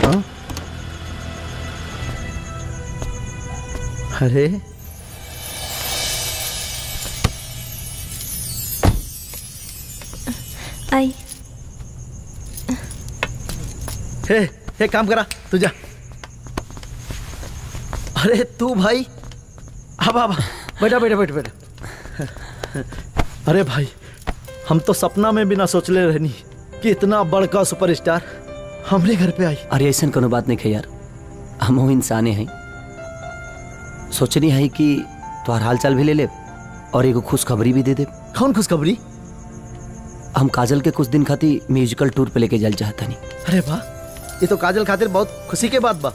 हाँ? अरे आई हे काम करा तू जा। अरे तू भाई अब बैठा बैठा बैठा बैठा। अरे भाई हम तो सपना में भी ना सोचले रहनी कि इतना बड़का सुपरस्टार हमरे घर पे आई। अरे ऐसा कोनो बात नहीं है यार, हम इंसाने हैं। सोचनी है कि तुम्हार हाल चाल भी ले ले और एगो खुशखबरी भी दे दे। कौन खुशखबरी? हम काजल के कुछ दिन खातिर म्यूजिकल टूर पे लेके जाना चाहता नहीं। अरे वाह, ये तो काजल खातिर बहुत खुशी के बात बा।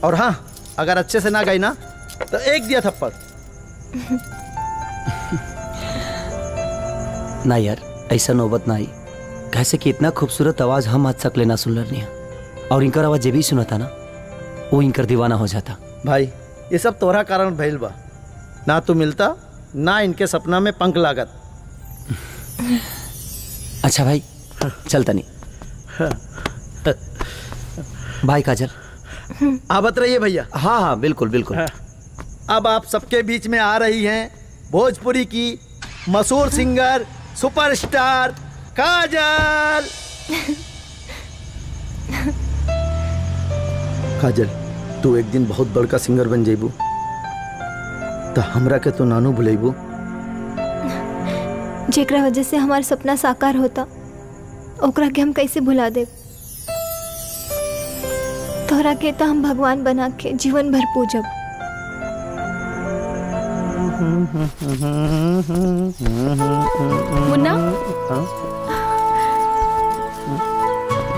और हाँ, अगर अच्छे से ना गाई ना तो एक दिया थप्पड़। ना यार, ऐसा नौबत ना आई। कैसे कि इतना खूबसूरत आवाज हम आज तक लेना सुन रही है, और इनकर आवाज जे भी सुना था ना वो इनकर दीवाना हो जाता। भाई ये सब तोहरा कारण भइल बा, ना तू मिलता ना इनके सपना में पंख लागत। अच्छा भाई चलता नहीं। बाय काजल। आवत रहिए भैया। हाँ हाँ बिल्कुल बिल्कुल। अब आप सबके बीच में आ रही हैं भोजपुरी की मशहूर सिंगर सुपरस्टार काजल। काजल, तू एक दिन बहुत बड़का सिंगर बन जेबू तो हमरा के तो नानू भुलेबू। जेकरा वजह से हमारा सपना साकार होता ओकरा के हम कैसे भुला दे। तोहरा के तो हम भगवान बना के जीवन भर पूजब। मुन्ना,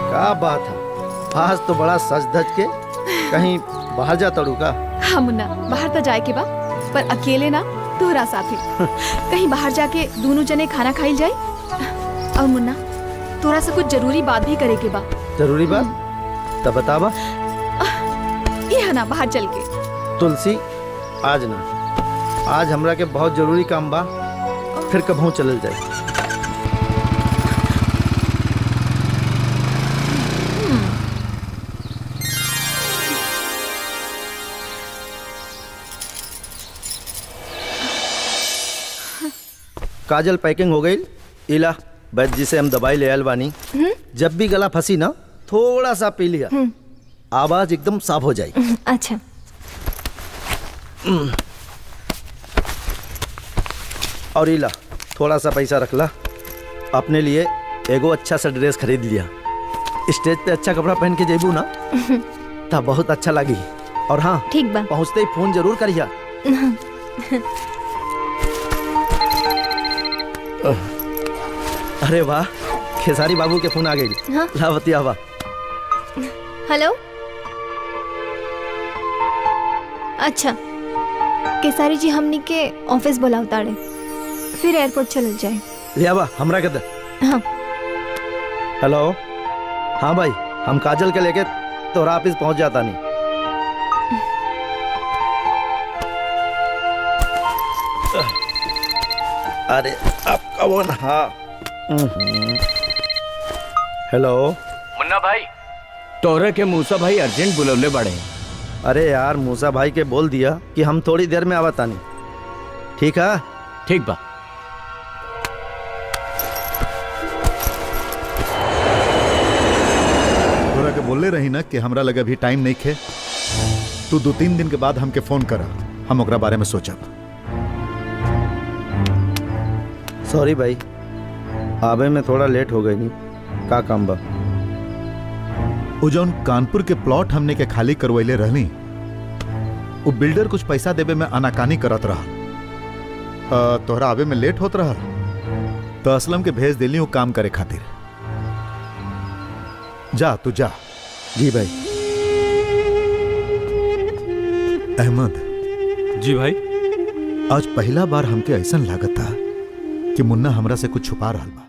क्या बात है, आज तो बड़ा सज धज के कहीं बाहर जा तड़ू का? हाँ मुन्ना, बाहर तो जाए के बा, पर अकेले ना, तोहरा साथे। कहीं बाहर जाके दोनों जने खाना खाइल जाए। और मुन्ना, तोरा से कुछ जरूरी बात भी करे के बा। जरूरी बात? तब बतावा। ये है ना, बाहर चल के। तुलसी, आज ना, आज हमरा के बहुत जरूरी काम बा, फिर कभू चलल जाए। काजल पैकिंग हो गई। इला वैद्य जी से हम दवाई ले आयल बानी। जब भी गला फंसी ना थोड़ा सा पी लिया, आवाज एकदम साफ हो जाएगी। अच्छा। और इला थोड़ा सा पैसा रख ला, अपने लिए एगो अच्छा सा ड्रेस खरीद लिया। स्टेज पे अच्छा कपड़ा पहन के जेबू ना तब बहुत अच्छा लगी। और हाँ ठीक बा, पहुँचते ही फोन जरूर करिया। अरे वाह, खेसारी बाबू के फोन आ गई। हाँ? लावतिया वाह। हेलो। अच्छा, केसारी जी हमनी के ऑफिस बुलाव ताड़े, फिर एयरपोर्ट चल जाए। लिया वाह, हमरा के दे। हाँ। हेलो। हाँ भाई, हम काजल के लेके तोरा ऑफिस पहुंच जाता नहीं। अरे आप कौन? हाँ। हेलो। मुन्ना भाई, तोरे के मूसा भाई अर्जेंट बुलवले बड़े। अरे यार, मूसा भाई के बोल दिया कि हम थोड़ी देर में आवता नहीं। ठीक है? ठीक बा। तोरा के बोले रही ना कि हमरा लगे अभी टाइम नहीं खे। तू 2-3 दिन के बाद हमके फोन करा, हम ओकरा बारे में सोचब। सॉरी भाई, आवे में थोड़ा लेट हो गई। नहीं का काम बा? वो जौन कानपुर के प्लॉट हमने के खाली करवैले रहनी, वो बिल्डर कुछ पैसा देवे में आनाकानी करत रहा। तोहरा आवे में लेट होत रहा तो असलम के भेज दिली वो काम करे खातिर। जा तू जा। जी भाई। अहमद। जी भाई। आज पहला बार हमके ऐसा लागत था कि मुन्ना हमरा से कुछ छुपा रहा बा।